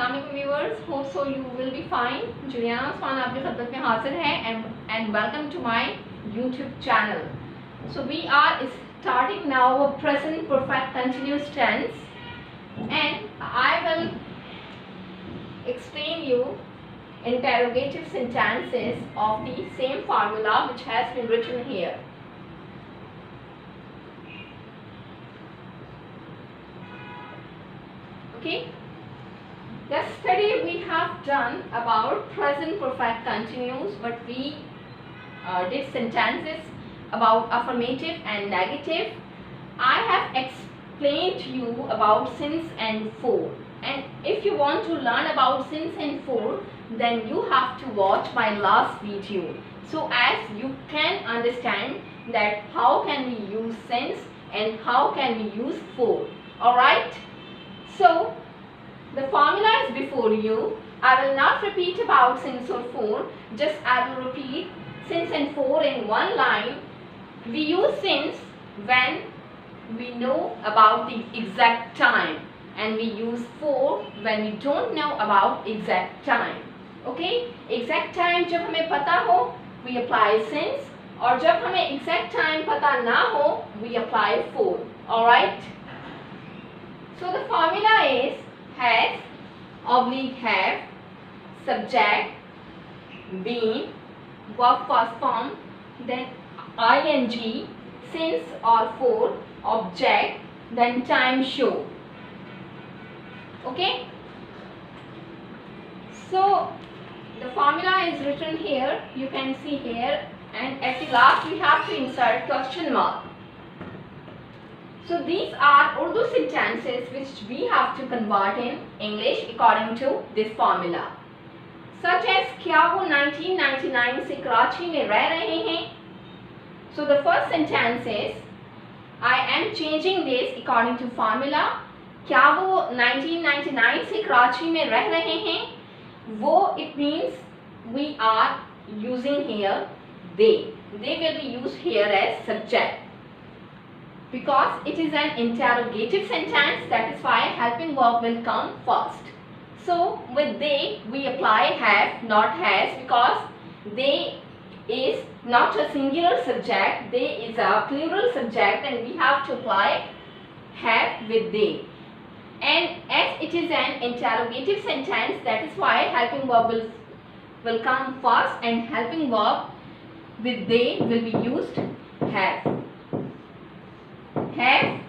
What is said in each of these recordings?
अस्सलाम वालेकुम viewers, hope so you will be fine. Juliana Usman आपकी खिदमत में हाजिर है and welcome to my YouTube channel. So we are starting now a present perfect continuous tense, and I will explain you interrogative sentences of the same formula which has been written here. Okay, yesterday we have done about present perfect continuous, but we did sentences about affirmative and negative. I have explained to you about since and for, and if you want to learn about since and for, then you have to watch my last video, so as you can understand that how can we use since and how can we use for. Alright, so the formula is before you. I will not repeat about since or for, just I will repeat since and for in one line. We use since when we know about the exact time, and we use for when we don't know about exact time. Okay, exact time जब हमें पता हो we apply since, और जब हमें exact time पता ना हो we apply for. Alright, so the formula is has oblique have, subject, been, verb first form, then ing, since or for, object, then time show. Okay, so the formula is written here, you can see here, and at the last we have to insert question mark. So these are Urdu sentences which we have to convert in English according to this formula. Such as क्या वो 1999 से कराची में रह रहे हैं? So the first sentence is I am changing this according to formula. क्या वो 1999 से कराची में रह रहे हैं? वो it means we are using here they. They will be used here as subject, because it is an interrogative sentence, that is why helping verb will come first. So with they we apply have, not has, because they is not a singular subject, they is a plural subject, and we have to apply have with they. And as it is an interrogative sentence, that is why helping verb will come first, and helping verb with they will be used have. Have,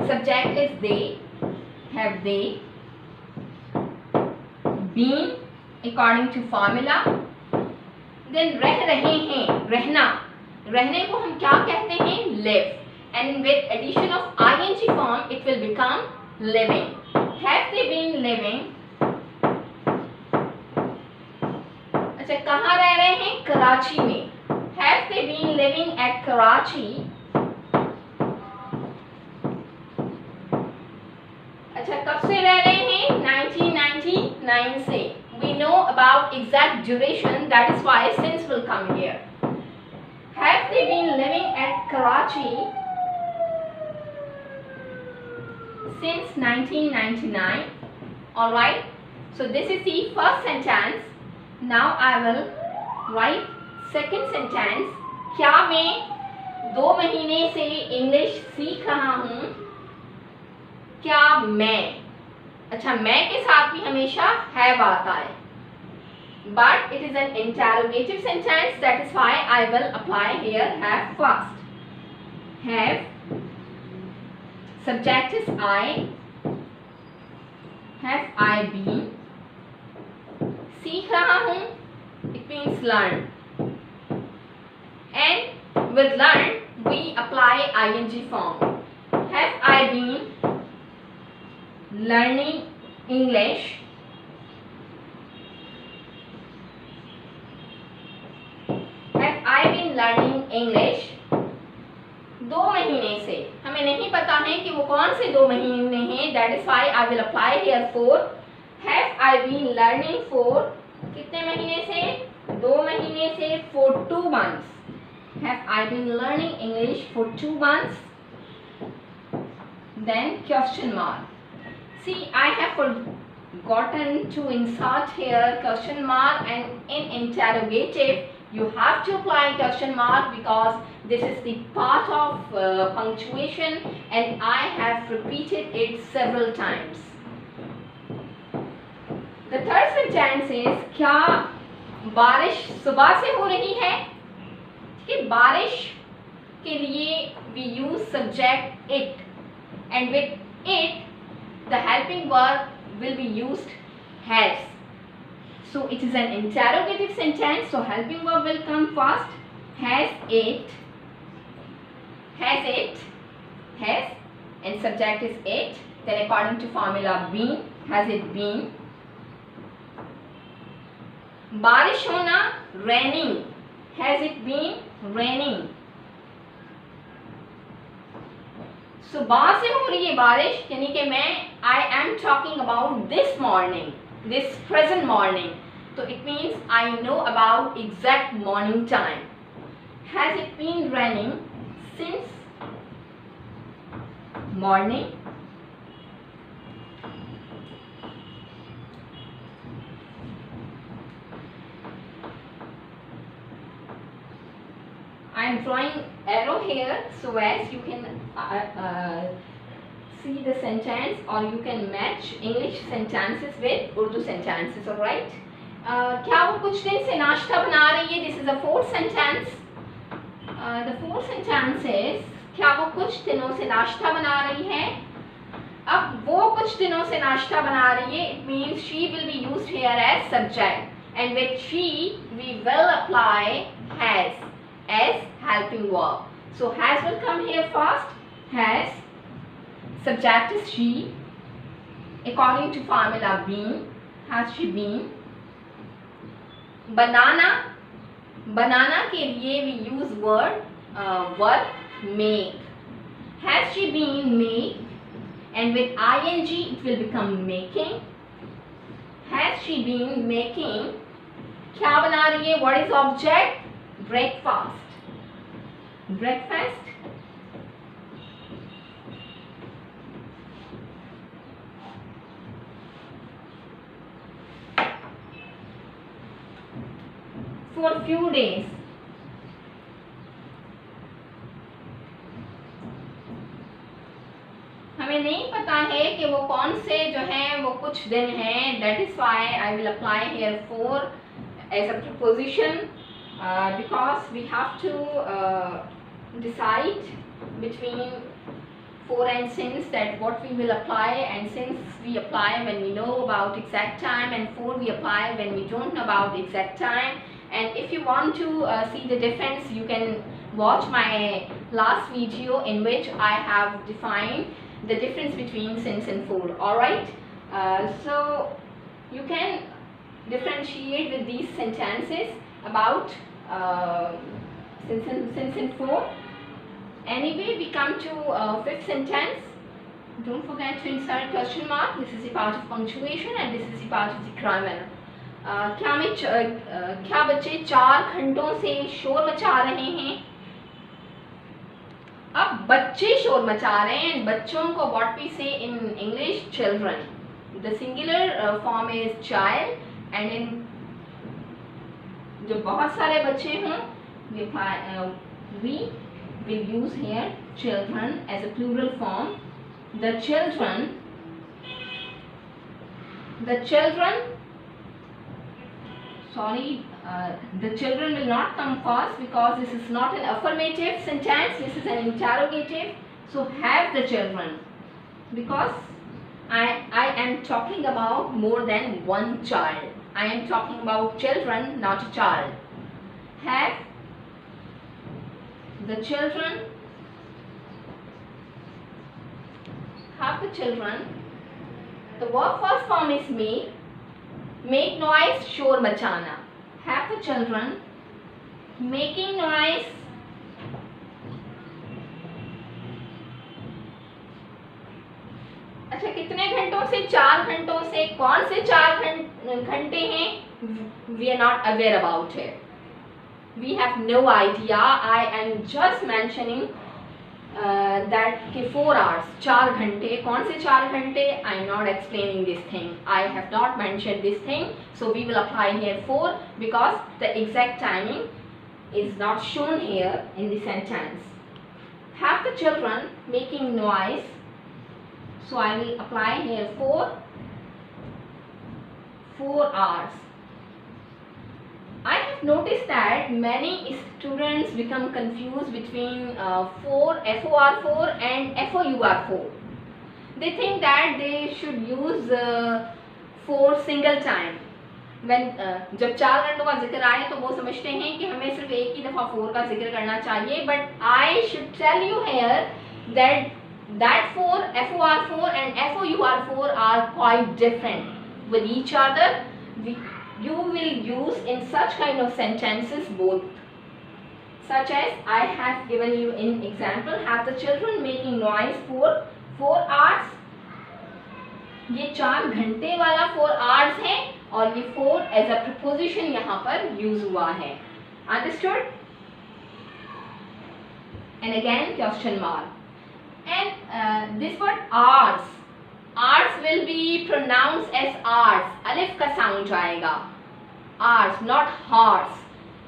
subject is they, have they. Been according to formula. Then रह रहे हैं, रहना, रहने को हम क्या कहते हैं? live, and with addition of ing form it will become living. Have they been living? अच्छा, कहाँ रह रहे हैं? कराची में. Have they been living at Karachi? अच्छा, कब से रह रहे हैं? 1999 से. We know about exact duration, that is why since will come here. Have they been living at Karachi since 1999? Alright, so this is the first sentence. Now I will write second sentence. क्या मैं 2 महीने से English सीख रहा हूँ? क्या मैं, अच्छा, मैं के साथ भी हमेशा have आता है, but it is an interrogative sentence, that is why I will apply here have first. Have, subject is I, have I been. सीख रहा हूँ, it means learn, and with learn we apply ing form. Have I been learning English? Have I been learning English? 2 महीने से, हमें नहीं पता है कि वो कौन से 2 महीने हैं, that is why I will apply here for. Have I been learning for कितने महीने से? 2 महीने से, for 2 months. Have I been learning English for 2 months? Then question mark. See, I have forgotten to insert here question mark, and in interrogative you have to apply question mark because this is the part of punctuation and I have repeated it several times. The third sentence is क्या बारिश सुबह से हो रही है? कि बारिश के लिए we use subject it, and with it the helping verb will be used has. So it is an interrogative sentence, so helping verb will come first. Has it, and subject is it. Then according to formula been, has it been. बारिश होना, raining. Has it been raining? सुबह से हो रही है बारिश, यानी कि मैं I am talking about this morning, this present morning. So it means I know about exact morning time. Has it been raining since morning? I am drawing arrow here so as you can see the sentence, or you can match English sentences with Urdu sentences. All right. क्या वो कुछ दिन से नाश्ता बना रही है? This is the fourth sentence. The fourth sentence is क्या वो कुछ दिनों से नाश्ता बना रही है? अब वो कुछ दिनों से नाश्ता बना रही है, it means she will be used here as subject, and with she we will apply has as helping verb. So has will come here first. Has, subject is she. According to formula been, has she been. Banana, banana के लिए we use verb make. Has she been make, and with ing it will become making. Has she been making, क्या बना रही है? What is object? Breakfast. Breakfast. For a few days. हमें नहीं पता है कि वो कौन से जो हैं वो कुछ दिन हैं. That is why I will apply here for as a preposition, because we have to decide between for and since, that what we will apply, and since we apply when we know about exact time, and for we apply when we don't know about exact time. And if you want to see the difference, you can watch my last video in which I have defined the difference between since and for. Alright, so you can differentiate with these sentences about since and for. Anyway, we come to fifth sentence. Don't forget to insert question mark. This is the part of punctuation and this is the part of the grammar. क्या बच्चे 4 घंटों से शोर मचा रहे हैं? अब बच्चे शोर मचा रहे हैं. बच्चों को what we say in English, children. The singular form is child, and in जो बहुत सारे बच्चे हों, we will use here children as a plural form. The children, sorry, the children will not come first because this is not an affirmative sentence, this is an interrogative. So have the children, because I am talking about more than one child. I am talking about children, not a child. Have the children, have the children. The verb first form is make. Make noise, शोर मचाना. Have the children making noise, अच्छा कितने घंटों से? 4 घंटों से. कौन से 4 घंटे हैं? We are not aware about it. We have no idea. I am just mentioning that कि 4 hours 4 घंटे, कौन से 4 घंटे? I am not explaining this thing, I have not mentioned this thing, so we will apply here 4 because the exact timing is not shown here in the sentence. Have the children making noise, so I will apply here 4 hours. I have noticed that many students become confused between FOR4 and FOUR4. They think that they should use 4 single time. When जब 4 घंटों का जिक्र आए तो वो समझते हैं कि हमें सिर्फ एक ही दफ़ा 4 का जिक्र करना चाहिए. But I should tell you here that 4 FOR4 and FOUR4 are quite different with each other. You will use in such kind of sentences both, such as I have given you in example. Have the children making noise for 4 hours. ये 4 घंटे वाला 4 hours है और ये 4 as a preposition यहाँ पर use हुआ है. Understood? And again question mark. And this word hours will be pronounced as hours. अलिफ का sound आएगा. Hours, not horse.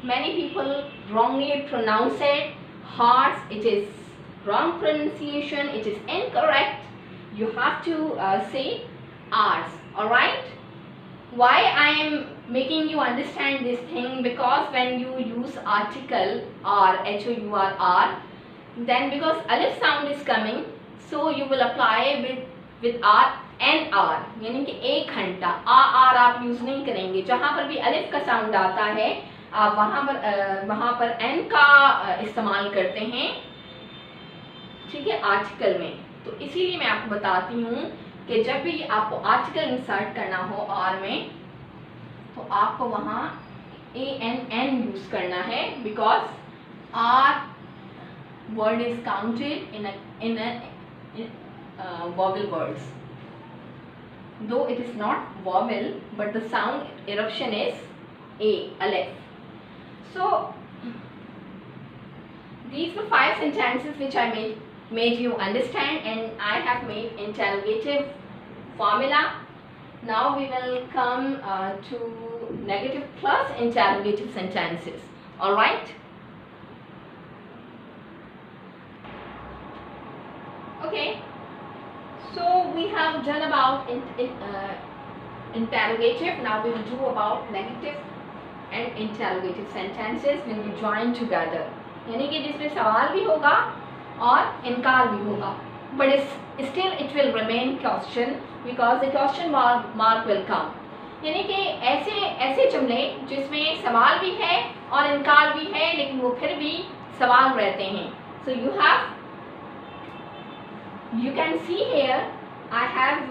Many people wrongly pronounce it horse. It is wrong pronunciation. It is incorrect. You have to say hours. All right? Why I am making you understand this thing? Because when you use article or HOUR, then because alif sound is coming, so you will apply with R N R, यानी कि 1 घंटा. Are आप use नहीं करेंगे. जहाँ पर भी अलिफ का साउंड आता है आप वहाँ पर एन का इस्तेमाल करते हैं, ठीक है, आर्टिकल में. तो इसीलिए मैं आपको बताती हूँ कि जब भी आपको आर्टिकल इंसर्ट करना हो आर में तो आपको वहाँ एन यूज़ करना है. Because R word is counted in vowel words. Though it is not vowel, but the sound eruption is alif. So these were 5 sentences which I made you understand, and I have made interrogative formula. Now we will come to negative plus interrogative sentences. All right? Okay. So we have done about interrogative. Now we will do about negative and interrogative sentences when we join together. यानी कि जिसमें सवाल भी होगा और इनकार भी होगा. But still it will remain question because the question mark will come. यानी कि ऐसे जुमले जिसमें सवाल भी है और इनकार भी है लेकिन वो फिर भी सवाल रहते हैं. So you can see here I have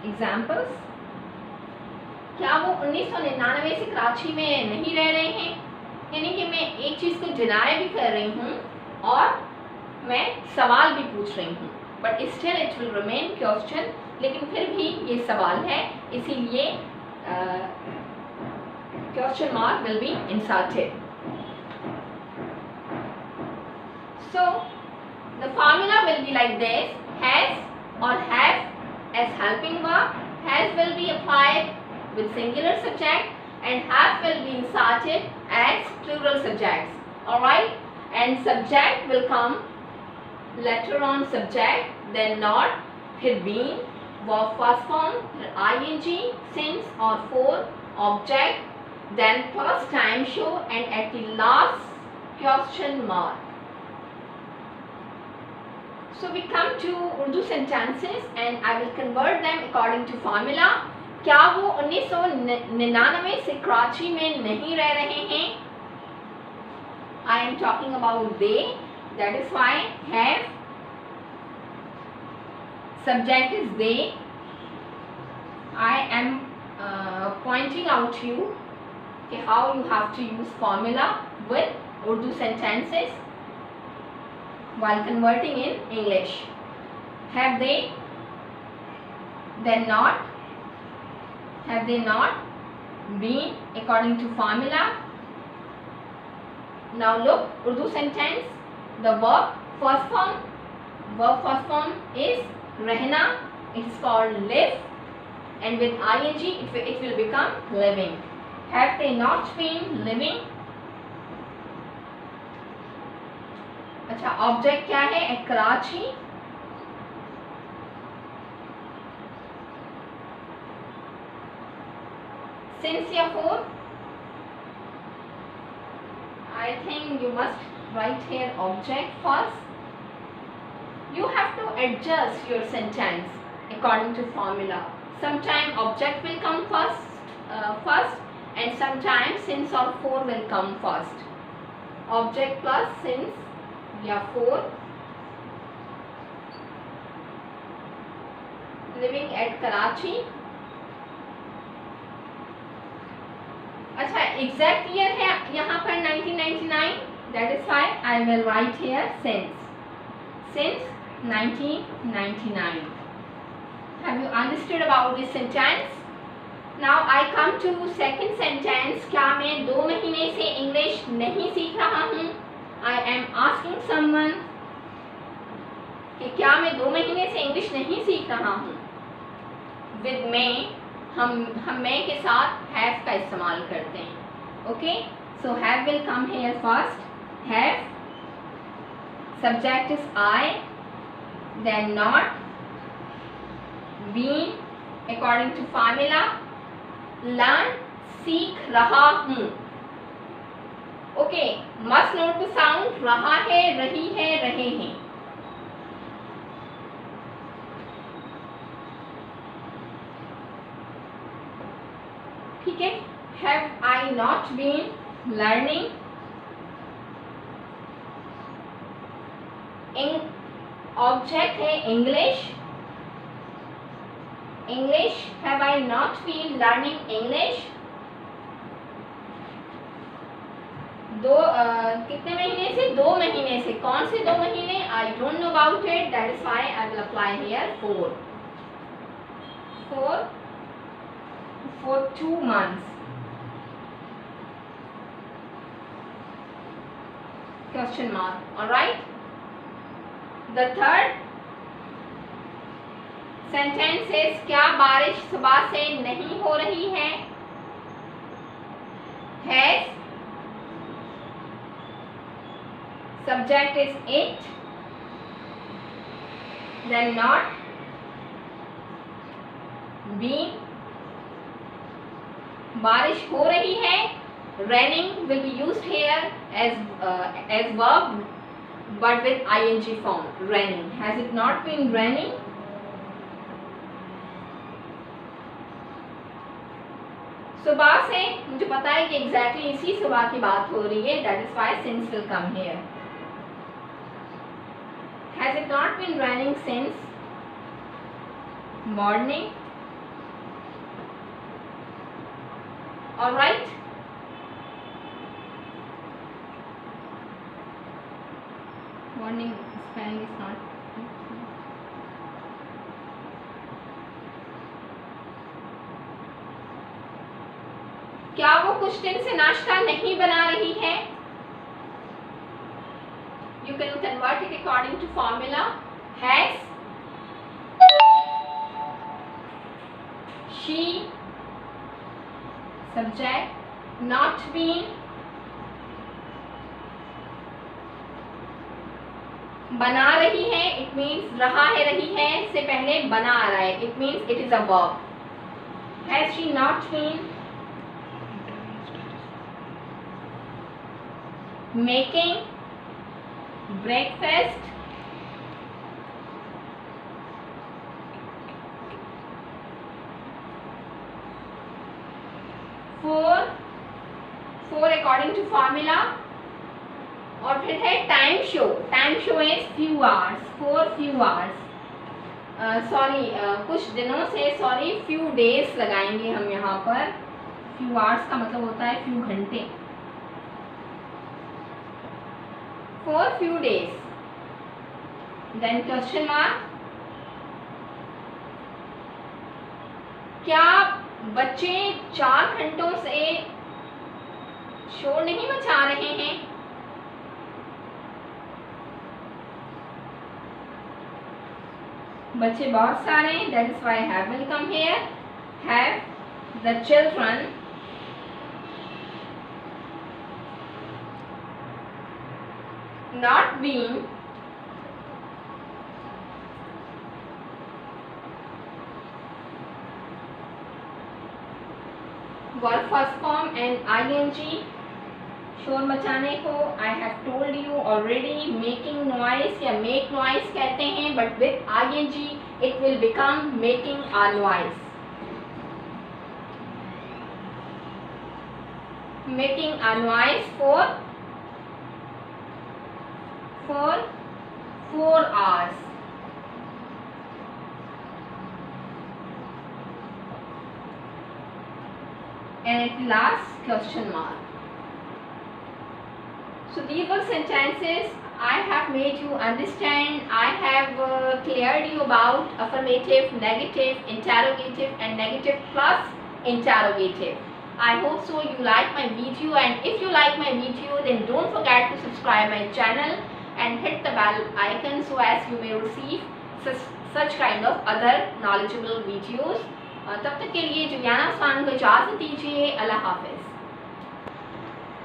examples. क्या वो 1999 से कराची में नहीं रह रहे हैं? यानी कि मैं एक चीज़ को डिनाई भी कर रही हूँ और मैं सवाल भी पूछ रही हूँ. But still it will remain question, लेकिन फिर भी ये सवाल है, इसीलिए question mark will be inserted. So the formula will be like this: has or have as helping verb. Has will be applied with singular subject and have will be inserted as plural subjects. Alright? And subject will come later on subject, then not, फिर being, verb first form, ing, since or for, object, then plus time show, and at the last question mark. So we come to Urdu sentences and I will convert them according to formula. क्या वो 1999 से कराची में नहीं रह रहे हैं? I am talking about they. That is why have, subject is they. I am pointing out to you how you have to use formula with Urdu sentences while converting in English. Have they? Then not. Have they not been according to formula? Now look, Urdu sentence, the verb first form. Verb first form is रहना. It's called live, and with ing it will become living. Have they not been living? अच्छा, object क्या है? Eight Karachi. Since या for? I think you must write here object first. You have to adjust your sentence according to formula. Sometime object will come first, and sometimes since or for will come first. Object plus since या for. Living at Karachi. अच्छा, exact year है यहाँ पर 1999. That is why I will write here since 1999. Have you understood about this sentence? Now I come to second sentence. क्या मैं 2 महीने से English नहीं सीख रहा हूँ? I am asking someone कि क्या मैं 2 महीने से इंग्लिश नहीं सीख रहा हूँ? With may हम may के साथ have का इस्तेमाल करते हैं. Okay, so have will come here first. Have, subject is I, then not, been according to formula, learn सीख रहा हूँ. Okay, must note the sound. रहा है, रही है, रहे हैं. ठीक है. Have I not been learning? Object है English. Have I not been learning English? कितने महीने से? 2 महीने से. कौन से 2 महीने? I don't know about it. That is why I will apply here for 2 months. Question mark. All right. The third sentence is क्या बारिश सुबह से नहीं हो रही है? Has, subject is it, then not, been, बारिश हो रही है. Raining will be used here as verb, but with ing form. Raining. Has it not been raining? सुबह से मुझे पता है कि exactly इसी सुबह की बात हो रही है. That is why since will come here. Has it not been raining since morning? All right. Morning spelling is not. क्या वो कुछ दिन से नाश्ता नहीं बना रही है? You can convert it according to formula. Has, she, subject, not been, बना रही है. It means रहा है, रही है से पहले बना आ रहा है. It means it is a verb. Has she not been making breakfast? For according to formula. और फिर है time show. Time show is few hours. For few hours. कुछ दिनों से few days लगाएंगे हम यहाँ पर. few hours का मतलब होता है few घंटे. For few days. Then question mark. क्या बच्चे 4 घंटों से शोर नहीं मचा रहे हैं? बच्चे बहुत सारे हैं, that is why have will come here. Have the children not been verb first form and ing शोर मचाने को. I have told you already, making noise या make noise कहते हैं, but with ing it will become making a noise. Making a noise for 4 hours. And at last question mark. So these were sentences I have made you understand. I have cleared you about affirmative, negative, interrogative and negative plus interrogative. I hope so you like my video, and if you like my video then don't forget to subscribe my channel and hit the bell icon so as you may receive such kind of other knowledgeable videos. तब तक के लिए Juliana Usman को इजाज़त दीजिए. अल्लाह हाफ़िज़.